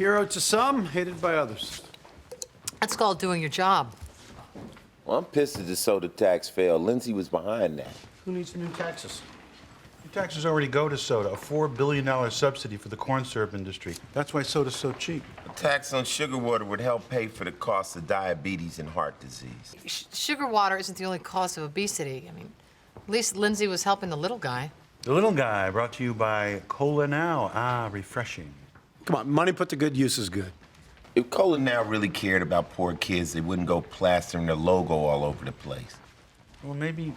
Hero to some, hated by others. That's called doing your job. Well, I'm pissed that the soda tax failed. Lindsay was behind that. Who needs new taxes? Your taxes already go to soda, a $4 billion subsidy for the corn syrup industry. That's why soda's so cheap. A tax on sugar water would help pay for the cost of diabetes and heart disease. Sugar water isn't the only cause of obesity. I mean, at least Lindsay was helping the little guy. The Little Guy, brought to you by Cola Now. Ah, refreshing. Come on, money put to good use is good. If Cola Now really cared about poor kids, they wouldn't go plastering their logo all over the place. Well, maybe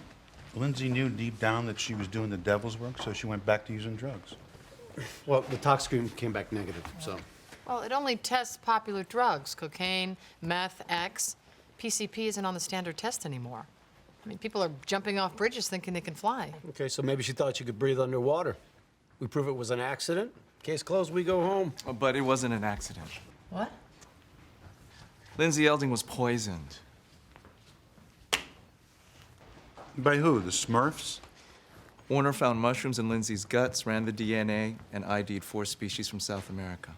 Lindsay knew deep down that she was doing the devil's work, so she went back to using drugs. Well, the tox screen came back negative, so. Well, it only tests popular drugs, cocaine, meth, X. PCP isn't on the standard test anymore. I mean, people are jumping off bridges thinking they can fly. Okay, so maybe she thought she could breathe underwater. We prove it was an accident. Case closed, we go home. But it wasn't an accident. What? Lindsay Elding was poisoned. By who? The Smurfs? Warner found mushrooms in Lindsay's guts, ran the DNA, and ID'd 4 species from South America.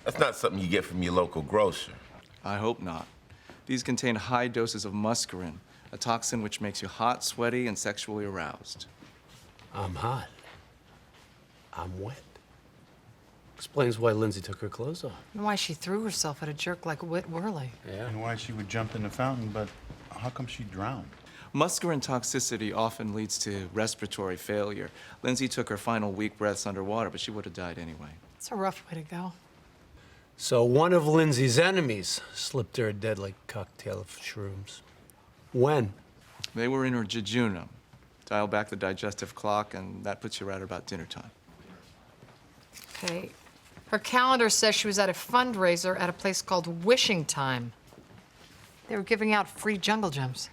That's not something you get from your local grocer. I hope not. These contain high doses of muscarine, a toxin which makes you hot, sweaty, and sexually aroused. I'm hot. I'm wet. Explains why Lindsay took her clothes off. And why she threw herself at a jerk like Whit Worley. Yeah. And why she would jump in the fountain, but how come she drowned? Muscarine toxicity often leads to respiratory failure. Lindsay took her final weak breaths underwater, but she would have died anyway. It's a rough way to go. So one of Lindsay's enemies slipped her a deadly cocktail of shrooms. When? They were in her jejunum. Dial back the digestive clock, and that puts you right about dinner time. Okay. Her calendar says she was at a fundraiser at a place called Wishing Time. They were giving out free jungle gems.